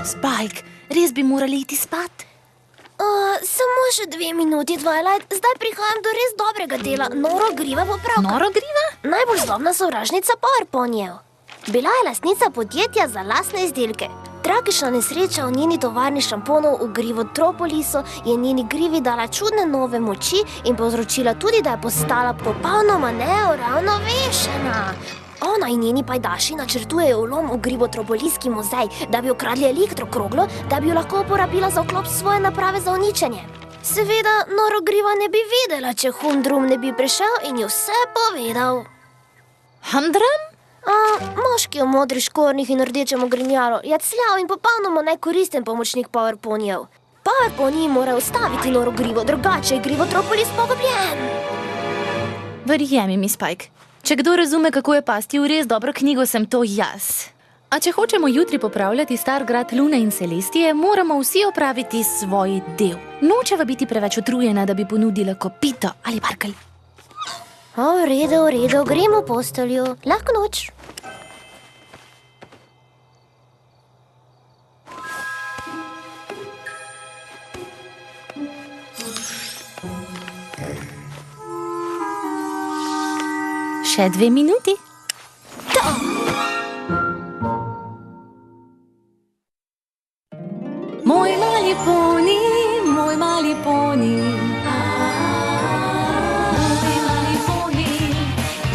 Spike, res bi morali iti spat. Samo še 2 minuti, Twilight. Zdaj prihajam do res dobrega dela. Noro Griva popravka. Noro Griva? Najbolj zlobna sovražnica PowerPonijev. Bila je lastnica podjetja za lastne izdelke. Tragična nesreča v njeni tovarni šamponov v Grivotropolisu je njeni Grivi dala čudne nove moči in povzročila tudi, da je postala popolnoma neuravnovešena. Ona in njeni pajdaši načrtujejo vlom v Grivotropoliski muzej, da bi ukradli elektrokroglo, da bi jo lahko uporabila za vklop svoje naprave za uničenje. Seveda, Noro Griva ne bi vedela, če Humdrum ne bi prišel in ji vse povedal. Humdrum? Moški v modrih škornjih in rdečem ogrinjalu je cljav in popolnoma nekoristen pomočnik PowerPonijev. PowerPoniji morajo ustaviti Noro Grivo, drugače je Grivotropolis pogubljen. Verjemi mi, Spike. Če kdo razume, kako je pasti v res dobro knjigo, sem to jaz. A če hočemo jutri popravljati star grad Lune in Celestije, moramo vsi opraviti svoj del. Nočeva biti preveč utrujena, da bi ponudila kopito ali parkelj. V redu, gremo v posteljo. Lahko noč. Še 2 minuti. Moj mali poni, moj mali poni. Moj mali poni.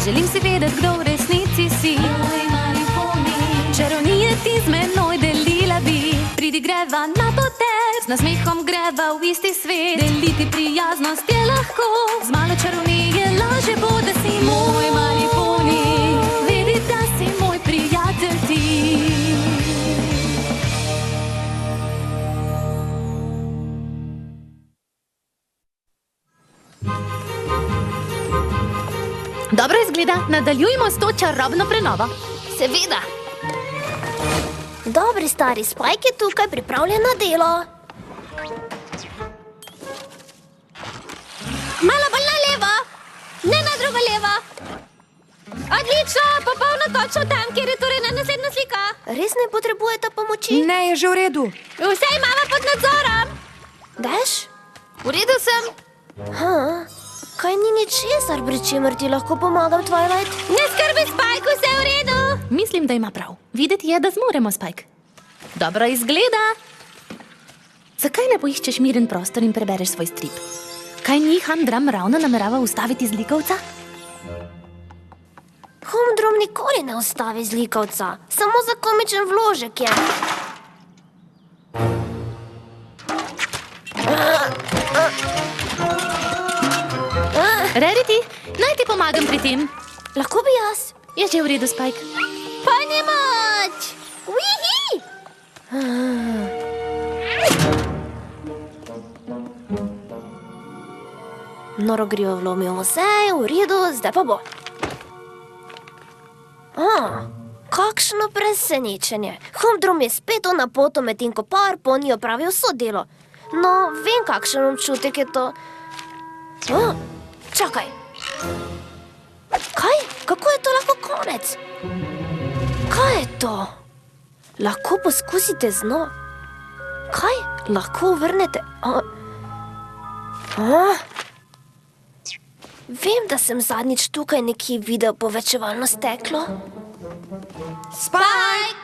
Želim si vedeti, kdo v resnici si. Moj mali poni. Čarovnije ti z menoj delila bi. Pridi greva na potek, z nasmehom greva v isti svet. Deliti prijaznost je lahko, z malo čarovnije laže bo, da si moj mali poni. Vedi, da si moj prijatelj ti. Dobro izgleda, nadaljujmo s to čarobno prenovo. Seveda. Dobri stari Spike je tukaj pripravljen na delo. Malo bolj na levo, ne na drugo levo. Odlično, popolno točno tam, kjer je torej naslednja slika. Res ne potrebujete pomoči? Ne, je že v redu. Vse imamo pod nadzorom. Daš? V redu sem. Kaj ni ničesar, pri čemer ti lahko pomagam, Twilight? Ne skrbi, Spike, vse je v redu. Mislim, da ima prav. Videti je, da zmoremo, Spike. Dobro izgleda. Zakaj ne poiščeš miren prostor in prebereš svoj strip? Kaj ni Humdrum ravno namerava ustaviti zlikovca? Humdrum nikoli ne ustavi zlikovca. Samo za komičen vložek je. Rarity, naj ti pomagam pri tem. Lahko bi jaz. Je že v redu, Spike. Pani moč! Wihi! Noro Griva vlomijo v muzej, v redu, zdaj pa bo. Kakšno presenečenje. Humdrum je spet na potu, medtem ko PowerPoni opravijo vso delo. No, vem, kakšen občutek je to. Čakaj. Kaj? Kako je to lahko konec? Kaj je to? Lahko poskusite znova. Kaj? Lahko vrnete? Vem, da sem zadnjič tukaj nekje videl povečevalno steklo. Spike!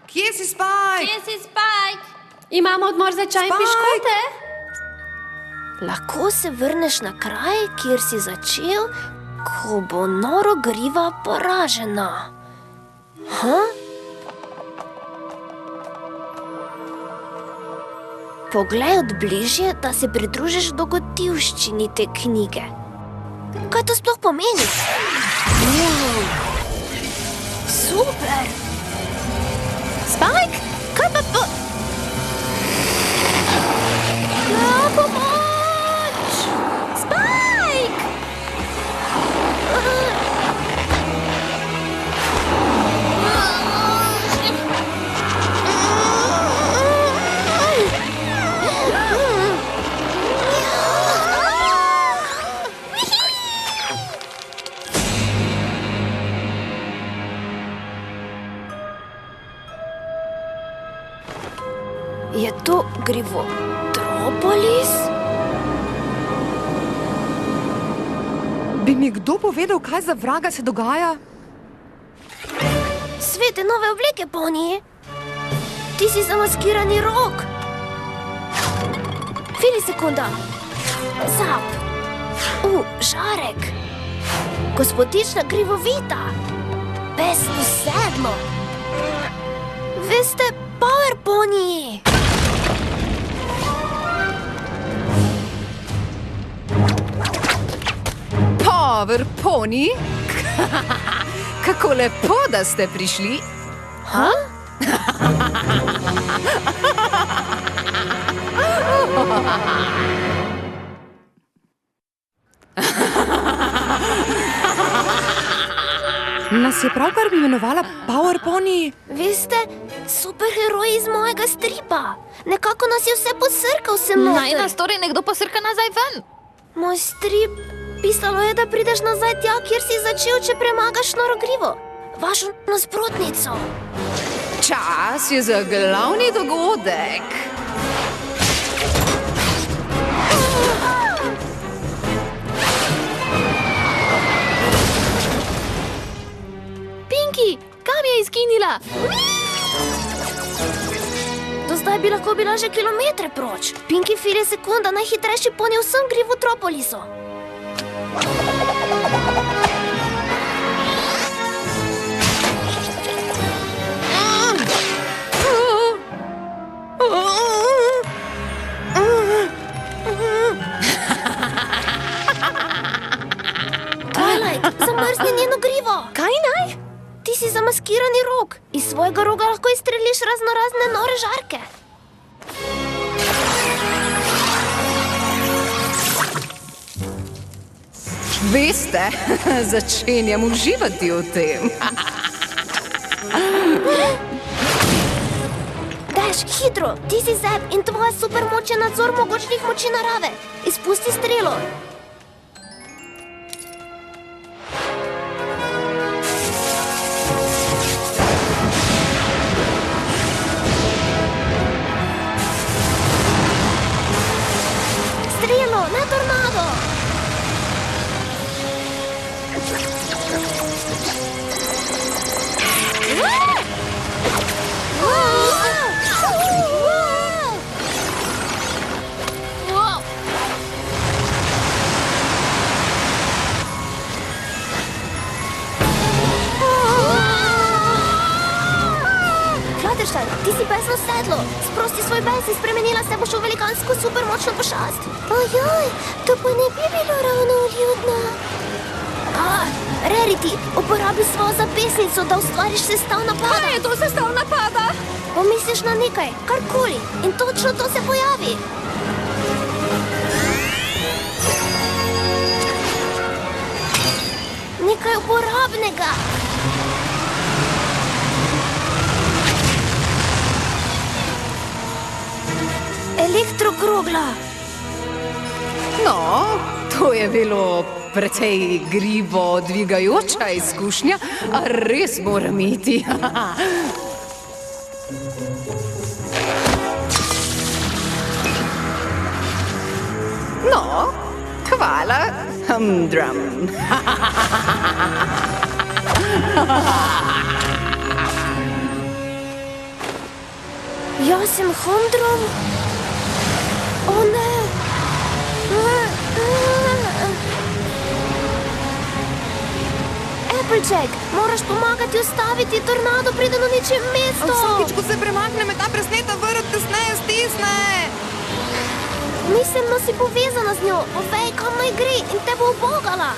Kje si, Spike? Kje si, Spike? Imamo odmor za čaj in piškote? Lahko se vrneš na kraj, kjer si začel, ko bo Noro Griva poražena. Poglej od bližje, da se pridružiš dogodivščini te knjige. Kaj to sploh pomeni? Super! Spike, kaj pa po... Pomoč! Spike! to Grivotropolis? Bi mi kdo povedal, kaj za vraga se dogaja? Svete nove obleke, Poni. Ti si zamaskirani rok. Sekunda. Zap. Žarek. Gospodična Grivovita. Besno sedlo. Vi ste Power Pony. Power Pony? Kako lepo, da ste prišli. Ha? Nas je pravkar imenovala Power Pony. Vi ste superheroji iz mojega stripa. Nekako nas je vse posrkal sem noter. Naj nas torej nekdo posrka nazaj ven. Moj strip, pisalo je, da prideš nazaj tja, kjer si začel, če premagaš Norogrivo. Vašo nasprotnico. Čas je za glavni dogodek. Pinky, kam je izginila? Do zdaj bi lahko bila že kilometre proč. Pinky Fil je sekunda najhitrejši poni v vsem Grivotropolisu. Twilight, zamrzni njeno grivo. Kaj naj? Ti si zamaskirani rog. Iz svojega roga lahko izstreliš raznorazne nore žarke. Veste, začenjam uživati v tem. Dash, hitro, ti si Zeb in tvoja supermoč je nadzor mogočnih moči narave. Izpusti strelo. Strelo, ne tornado! Fluttershy, ti si besno sedlo. Sprosti svoj bes in spremenila se boš v velikansko supermočno pošast. Ojoj, to pa ne bi bilo ravno vljudno. Rarity, uporabi svojo zapesnico, da ustvariš sestav napada. Kaj je to sestav napada? Pomisliš na nekaj, karkoli, in točno to se pojavi. Nekaj uporabnega. Elektrokrogla. No, to je bilo precej grivo dvigajoča izkušnja, a res moram iti. No, hvala, humdrum. Jaz sem humdrum? O ne! Applejack, moraš pomagati ustaviti tornado, preden uniči mesto. Vsakič, ko se premakne, me ta presneta vrv tesneje stisne. Mislim, da si povezana z njo. Povej, kam naj gre in te bo ubogala.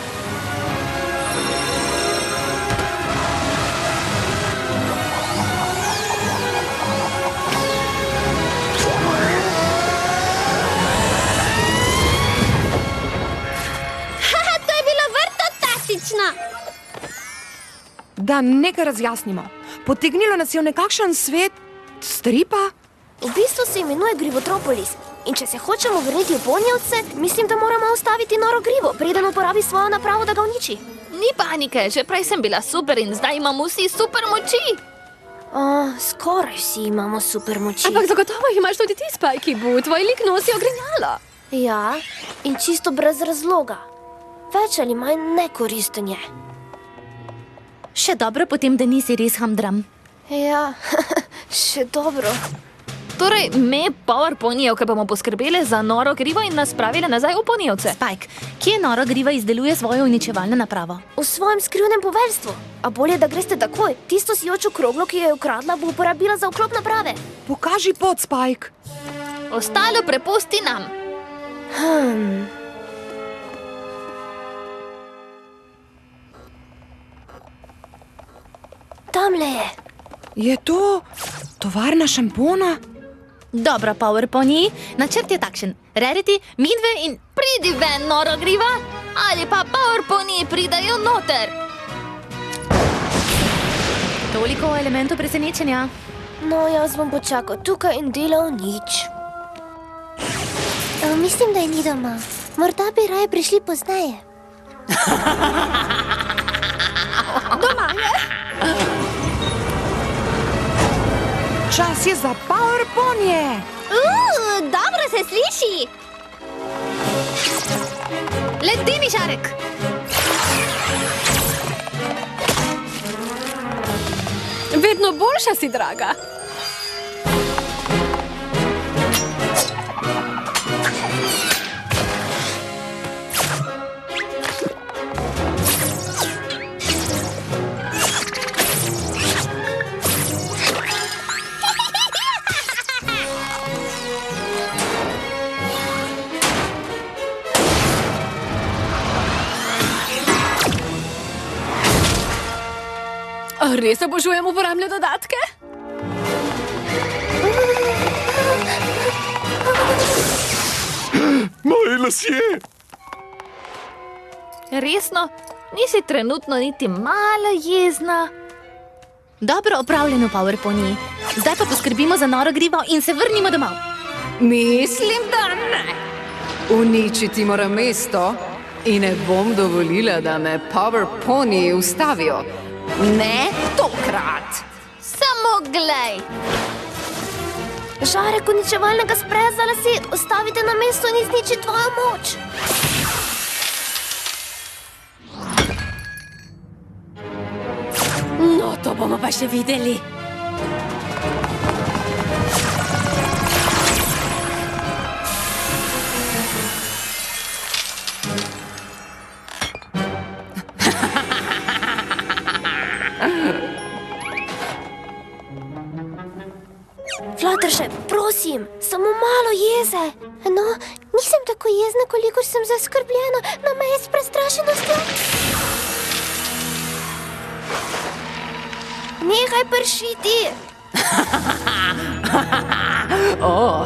To je bilo vrto taktično. Da nekaj razjasnimo. Potegnilo nas je v nekakšen svet stripa. V bistvu se imenuje Grivotropolis. In če se hočemo vrniti v Ponjevce, mislim, da moramo ustaviti Norogrivo, preden uporabi svojo napravo, da ga uniči. Ni panike, že prej sem bila super in zdaj imam vsi super moči. Skoraj vsi imamo supermoči. Ampak zagotovo jih imaš tudi ti, Spajki, bo tvoj lik nosi ogrinjalo. Ja, in čisto brez razloga. Več ali manj nekoristen je. Še dobro potem, da nisi res hamdram. Ja, še dobro. Torej, me Power Ponijevke bomo poskrbeli za noro grivo in nas spravili nazaj v Ponijevce. Spike, kje noro griva izdeluje svojo uničevalno napravo? V svojem skrivnem poveljstvu. A bolje, da greste takoj. Tisto sijočo kroglo, ki jo je ukradla, bo uporabila za vklop naprave. Pokaži pot, Spike. Ostalo prepusti nam. Tamle je. Je to tovarna šampona? Dobro, Power Pony, načrt je takšen. Rarity, midve in... Pridi ven, noro griva, ali pa Power Pony pridajo noter. Toliko o elementu presenečenja. No, jaz bom počakal tukaj in delal nič. Mislim, da je ni doma. Morda bi raje prišli pozneje. Čas je za Power Ponyje. Dobro se sliši. Leti mi, Žarek. Vedno boljša si, draga. A res obožujem uporabne dodatke? Moji lasje! Resno, nisi trenutno niti malo jezna. Dobro opravljeno, Power Pony. Zdaj pa poskrbimo za noro grivo in se vrnimo domov. Mislim, da ne. Uničiti moram mesto in ne bom dovolila, da me Power Pony ustavijo. Ne tokrat. Samo glej. Žarek uničevalnega spreja za lase, ostavite na mesto in izniči tvojo moč. No, to bomo pa še videli. Fluttershy, prosim, samo malo jeze. No, nisem tako jezna, kolikor sem zaskrbljena, na meji s prestrašenostjo. Nehaj pršiti.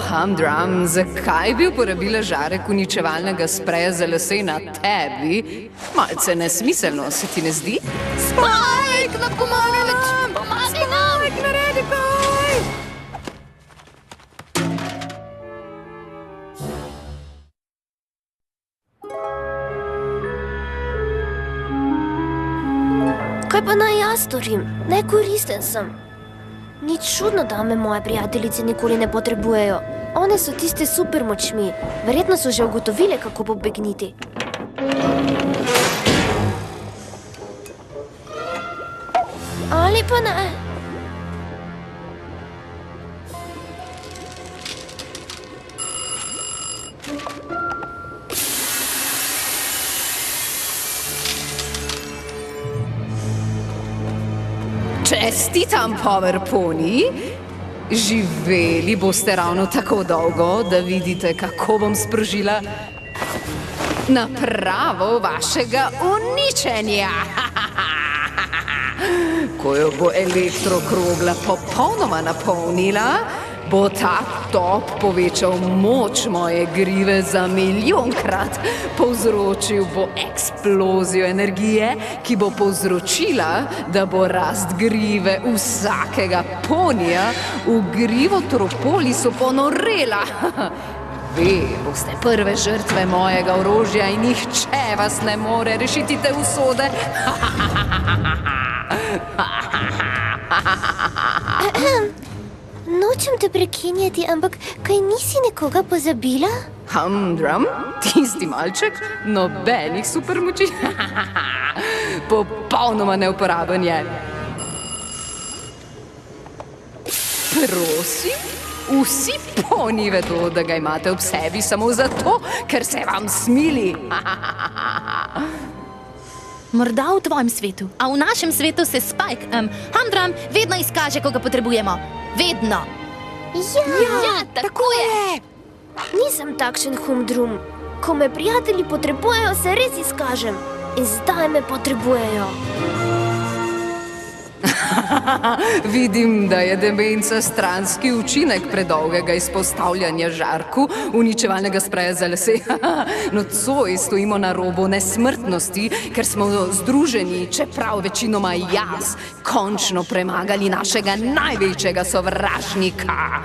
Humdrum, zakaj bi uporabila žarek uničevalnega spreja za lase na tebi? Malce nesmiselno, se ti ne zdi? Spike, nam pomagaj več. Pomagaj nam. Spike, naredi kaj! Kaj pa naj jaz storim? Nekoristen sem. Nič čudno, da me moje prijateljice nikoli ne potrebujejo. One so tiste super močmi. Verjetno so že ugotovile, kako pobegniti. Ali pa ne. Čestitam, Power Pony. Živeli boste ravno tako dolgo, da vidite, kako bom sprožila napravo vašega uničenja. Ko jo bo elektrokrogla popolnoma napolnila, bo ta top povečal moč moje grive za milijonkrat. Povzročil bo eksplozijo energije, ki bo povzročila, da bo rast grive vsakega ponija v Grivotropolisu ponorela. Vi boste prve žrtve mojega orožja in nihče vas ne more rešiti te usode. Nočem te prekinjati, ampak kaj nisi nekoga pozabila? Humdrum, tisti malček, nobenih supermoči. Popolnoma neuporaben je. Prosim, vsi poni vedo, da ga imate ob sebi samo zato, ker se vam smili. Morda v tvojem svetu, a v našem svetu se Spike, Humdrum, vedno izkaže, ko ga potrebujemo. Vedno. Ja, tako je. Nisem takšen humdrum. Ko me prijatelji potrebujejo, se res izkažem. In zdaj me potrebujejo. Vidim, da je demenca stranski učinek predolgega izpostavljanja žarku uničevalnega spreja za lase. Nocoj stojimo na robu nesmrtnosti, ker smo združeni, čeprav večinoma jaz, končno premagali našega največjega sovražnika.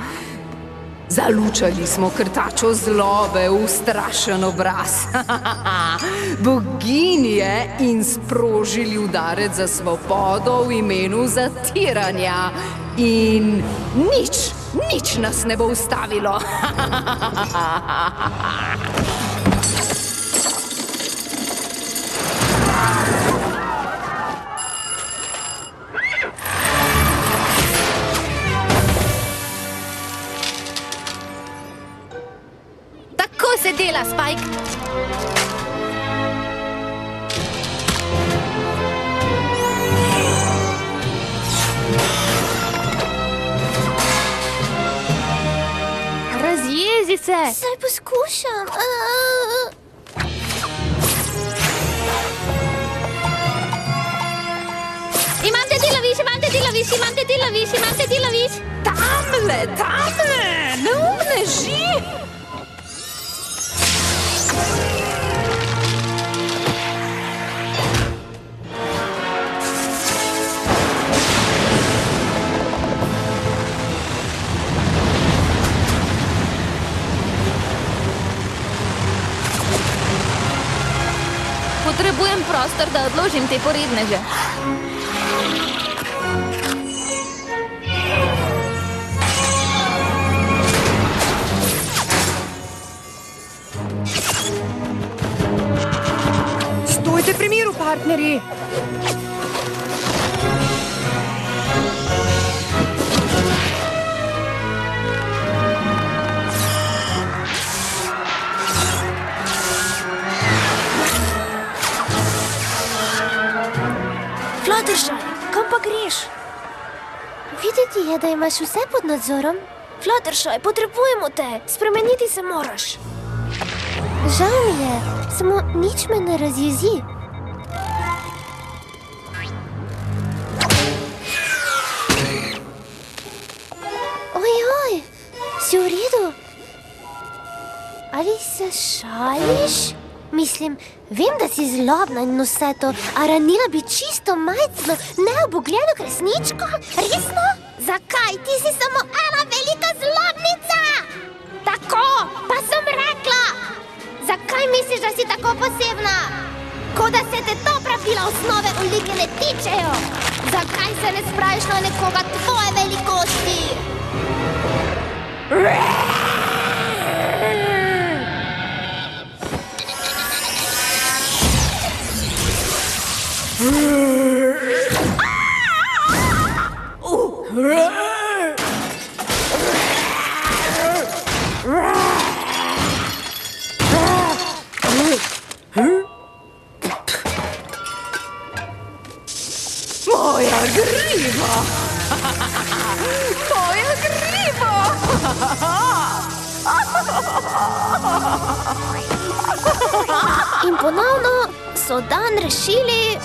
Zalučali smo krtačo zlobe v strašen obraz. Boginje in sprožili udarec za svobodo v imenu zatiranja. In nič nas ne bo ustavilo. Tako se dela, Spike. Razjezi se. Saj poskušam. Imam te delaviš. Tamle, neumneži! Potrebujem prostor, da odložim te poredneže. Stojte pri miru, partnerji. Fluttershy, kam pa greš? Videti je, da imaš vse pod nadzorom. Fluttershy, potrebujemo te. Spremeniti se moraš. Žal mi je, samo nič me ne razjezi. Ojoj, si v redu? Ali se šališ? Mislim, vem, da si zlobna in vse to, a ranila bi čisto majcno, neobogljeno kresničko? Resno? Zakaj? Ti si samo ena velika zlobnica! Tako, pa sem rekla! Zakaj misliš, da si tako posebna? Kot da se te to pravila osnove v lige ne tičejo! Zakaj se ne spraviš na nekoga tvoje velikosti? Moja griva! Moja griva! In ponovno so dan rešili.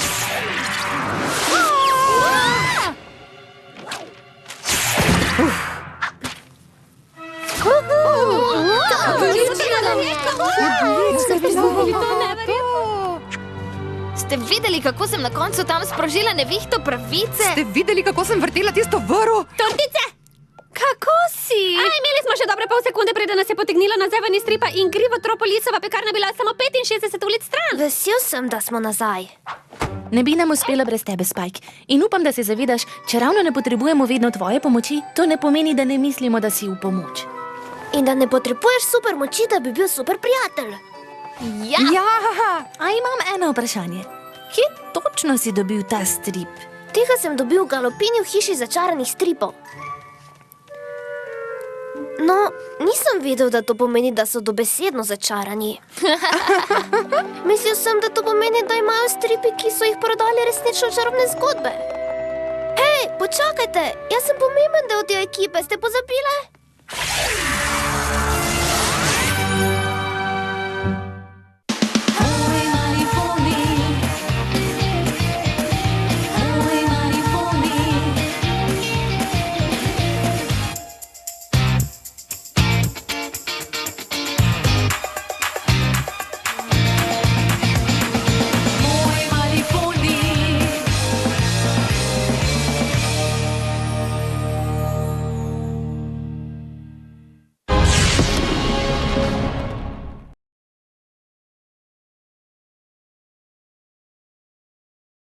Ste videli, kako sem na koncu tam sprožila nevihto pravice? Ste videli, kako sem vrtela tisto vrv? Tortice! Kako si? Imeli smo še dobre pol sekunde, preden nas je potegnilo nazaj ven iz stripa in Grivo Tropolisova pekarna bila samo 65 ulic stran. Vesel sem, da smo nazaj. Ne bi nam uspelo brez tebe, Spike. In upam, da se zavedaš, če ravno ne potrebujemo vedno tvoje pomoči, to ne pomeni, da ne mislimo, da si v pomoč. In da ne potrebuješ super moči, da bi bil super prijatelj. Ja! Ja, A imam eno vprašanje. Kje točno si dobil ta strip? Tega sem dobil v Galopini v hiši začaranih stripov. No, nisem vedel, da to pomeni, da so dobesedno začarani. Mislil sem, da to pomeni, da imajo stripi, ki so jih prodali, resnično čarobne zgodbe. Hej, počakajte, jaz sem pomemben del te ekipe, ste pozabile?